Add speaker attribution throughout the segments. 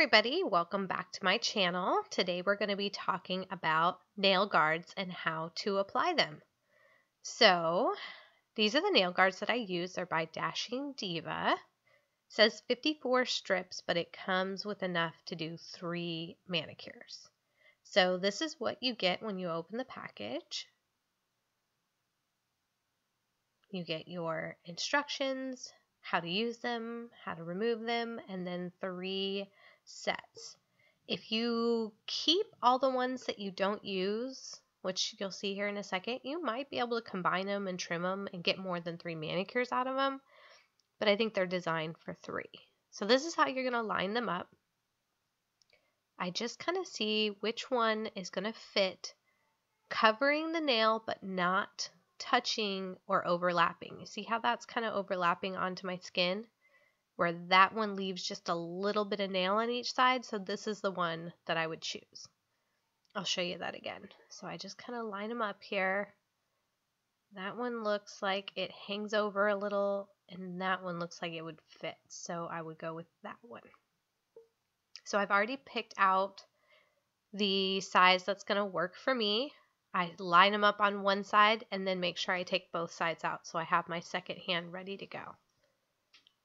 Speaker 1: everybody, welcome back to my channel. Today we're going to be talking about nail guards and how to apply them. So these are the nail guards that I use. They're by Diva. It says 54 strips, but it comes with enough to do 3 manicures. So this is what you get when you open the package. You get your instructions, how to use them, how to remove them, and then 3 sets. If you keep all the ones that you don't use, which you'll see here in a second, you might be able to combine them and trim them and get more than 3 manicures out of them, but I think they're designed for 3. So this is how you're going to line them up. I just kind of see which one is going to fit, covering the nail but not touching or overlapping. You see how that's kind of overlapping onto my skin, where that one leaves just a little bit of nail on each side. So this is the one that I would choose. I'll show you that again. So I just kind of line them up here. That one looks like it hangs over a little, and that one looks like it would fit. So I would go with that one. So I've already picked out the size that's going to work for me. I line them up on one side and then make sure I take both sides out so I have my second hand ready to go.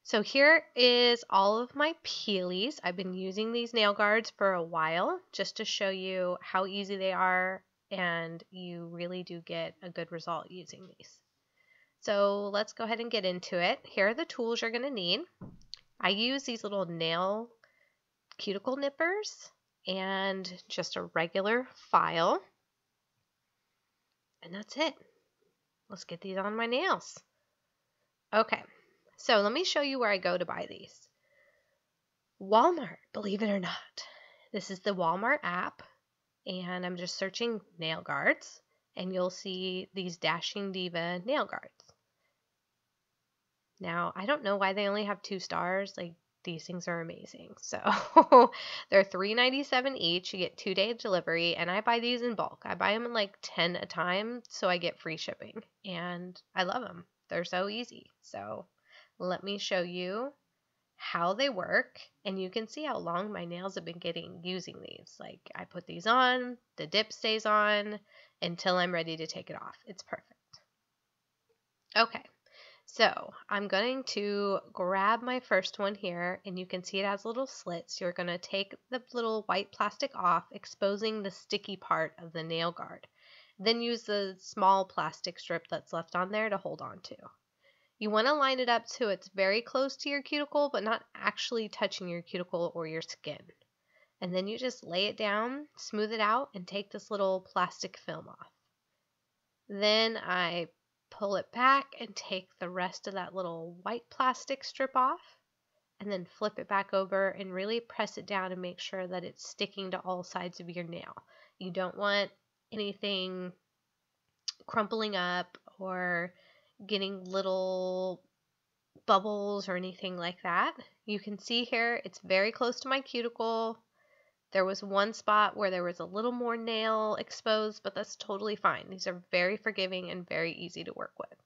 Speaker 1: So here is all of my peelies. I've been using these nail guards for a while just to show you how easy they are, and you really do get a good result using these. So let's go ahead and get into it. Here are the tools you're going to need. I use these little nail cuticle nippers and just a regular file. And that's it. Let's get these on my nails. Okay. So let me show you where I go to buy these. Walmart, believe it or not. This is the Walmart app, and I'm just searching nail guards, and you'll see these Diva nail guards. Now, I don't know why they only have 2 stars. Like, these things are amazing. So they're $3.97 each. You get 2-day delivery, and I buy these in bulk. I buy them in like 10 a time, so I get free shipping, and I love them. They're so easy. So let me show you how they work, and you can see how long my nails have been getting using these. Like, I put these on, the dip stays on until I'm ready to take it off. It's perfect. Okay, so I'm going to grab my first one here, and you can see it has little slits. You're going to take the little white plastic off, exposing the sticky part of the nail guard. Then use the small plastic strip that's left on there to hold on to. You want to line it up so it's very close to your cuticle, but not actually touching your cuticle or your skin. And then you just lay it down, smooth it out, and take this little plastic film off. Then I pull it back and take the rest of that little white plastic strip off, and then flip it back over and really press it down and make sure that it's sticking to all sides of your nail. You don't want anything crumpling up or getting little bubbles or anything like that. You can see here it's very close to my cuticle. There was one spot where there was a little more nail exposed, but that's totally fine. These are very forgiving and very easy to work with.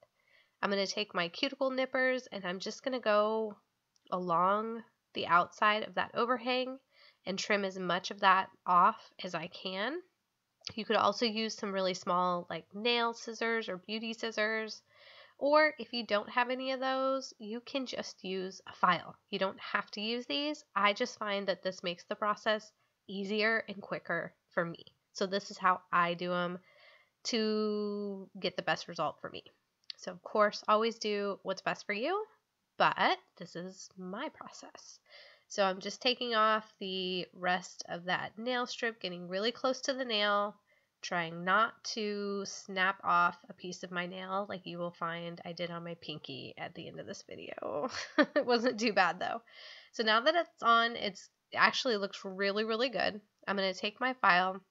Speaker 1: I'm going to take my cuticle nippers, and I'm just going to go along the outside of that overhang and trim as much of that off as I can. You could also use some really small like nail scissors or beauty scissors. Or if you don't have any of those, you can just use a file. You don't have to use these. I just find that this makes the process easier and quicker for me. So this is how I do them to get the best result for me. So of course, always do what's best for you, but this is my process. So I'm just taking off the rest of that nail strip, getting really close to the nail, trying not to snap off a piece of my nail like you will find I did on my pinky at the end of this video. It wasn't too bad though. So now that it's on, it actually looks really, really good. I'm going to take my file.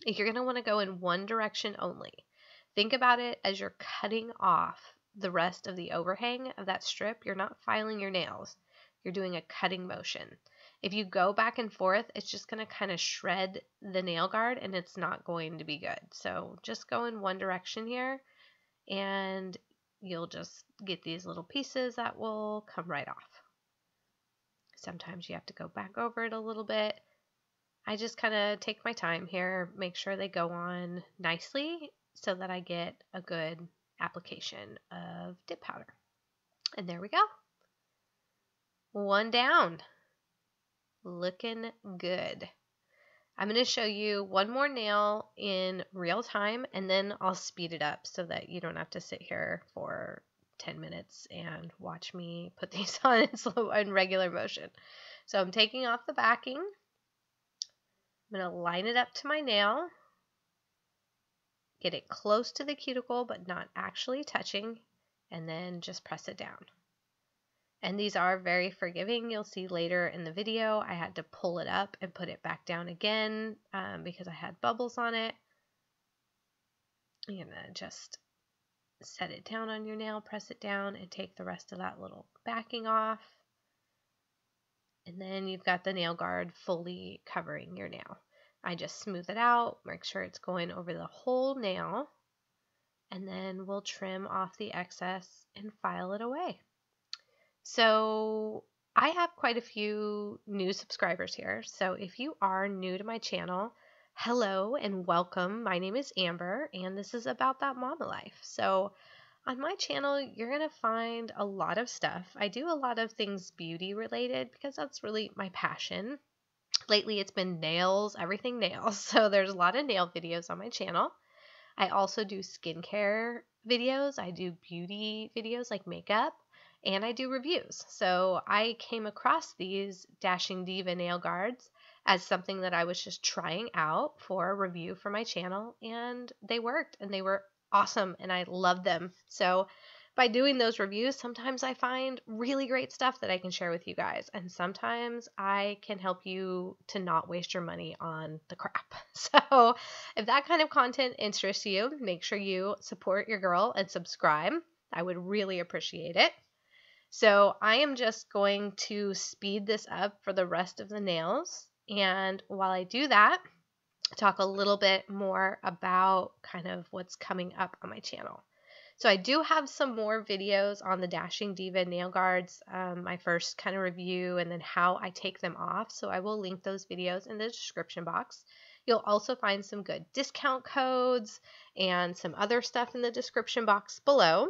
Speaker 1: You're going to want to go in one direction only. Think about it as you're cutting off the rest of the overhang of that strip. You're not filing your nails. You're doing a cutting motion. If you go back and forth, it's just going to kind of shred the nail guard, and it's not going to be good. So just go in one direction here, and you'll just get these little pieces that will come right off. Sometimes you have to go back over it a little bit. I just kind of take my time here, make sure they go on nicely so that I get a good application of dip powder. And there we go. One down. Looking good. I'm going to show you one more nail in real time, and then I'll speed it up so that you don't have to sit here for 10 minutes and watch me put these on in regular motion. So I'm taking off the backing. I'm going to line it up to my nail, get it close to the cuticle but not actually touching, and then just press it down. And these are very forgiving. You'll see later in the video I had to pull it up and put it back down again because I had bubbles on it. You're going to just set it down on your nail, press it down, and take the rest of that little backing off. And then you've got the nail guard fully covering your nail. I just smooth it out, make sure it's going over the whole nail, and then we'll trim off the excess and file it away. So I have quite a few new subscribers here. So if you are new to my channel, hello and welcome. My name is Amber, and this is about that mama life. So on my channel, you're going to find a lot of stuff. I do a lot of things beauty related because that's really my passion. Lately, it's been nails, everything nails. So there's a lot of nail videos on my channel. I also do skincare videos. I do beauty videos like makeup, and I do reviews. So I came across these Dashing Diva nail guards as something that I was just trying out for a review for my channel, and they worked, and they were awesome, and I loved them. So by doing those reviews, sometimes I find really great stuff that I can share with you guys, and sometimes I can help you to not waste your money on the crap. So if that kind of content interests you, make sure you support your girl and subscribe. I would really appreciate it. So I am just going to speed this up for the rest of the nails, and while I do that, talk a little bit more about kind of what's coming up on my channel. So I do have some more videos on the Dashing Diva nail guards, my first kind of review and then how I take them off. So I will link those videos in the description box. You'll also find some good discount codes and some other stuff in the description box below.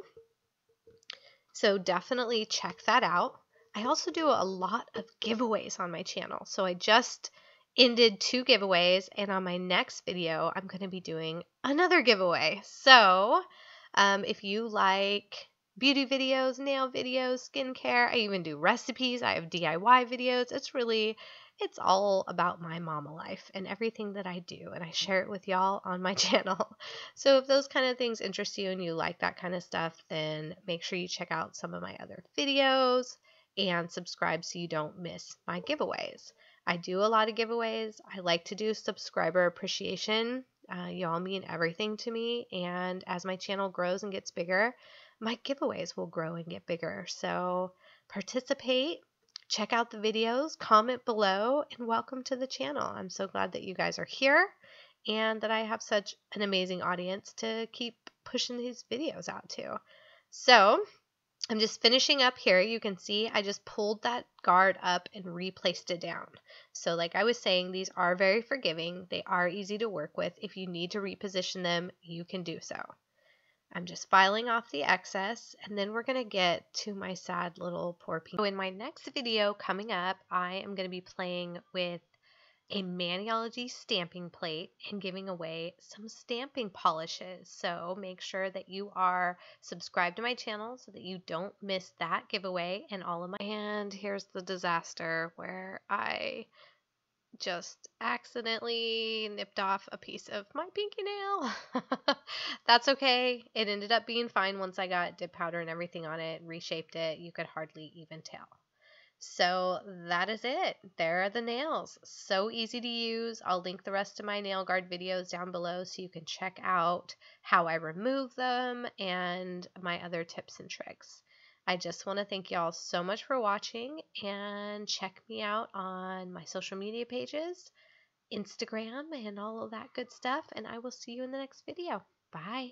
Speaker 1: So definitely check that out. I also do a lot of giveaways on my channel. So I just ended 2 giveaways, and on my next video, I'm going to be doing another giveaway. So if you like beauty videos, nail videos, skincare, I even do recipes. I have DIY videos. It's all about my mama life and everything that I do, and I share it with y'all on my channel. So if those kind of things interest you and you like that kind of stuff, then make sure you check out some of my other videos and subscribe so you don't miss my giveaways. I do a lot of giveaways. I like to do subscriber appreciation. Y'all mean everything to me, and as my channel grows and gets bigger, my giveaways will grow and get bigger. So participate, check out the videos, comment below, and welcome to the channel. I'm so glad that you guys are here and that I have such an amazing audience to keep pushing these videos out to. So I'm just finishing up here. You can see I just pulled that guard up and replaced it down. So like I was saying, these are very forgiving. They are easy to work with. If you need to reposition them, you can do so. I'm just filing off the excess, and then we're going to get to my sad little poor pink. So in my next video coming up, I am going to be playing with a Maniology stamping plate and giving away some stamping polishes. So make sure that you are subscribed to my channel so that you don't miss that giveaway and all of my. And here's the disaster where I just accidentally nipped off a piece of my pinky nail. That's okay. It ended up being fine once I got dip powder and everything on it, reshaped it. You could hardly even tell. So that is it. There are the nails. So easy to use. I'll link the rest of my nail guard videos down below so you can check out how I remove them and my other tips and tricks. I just want to thank y'all so much for watching, and check me out on my social media pages, Instagram, and all of that good stuff, and I will see you in the next video. Bye.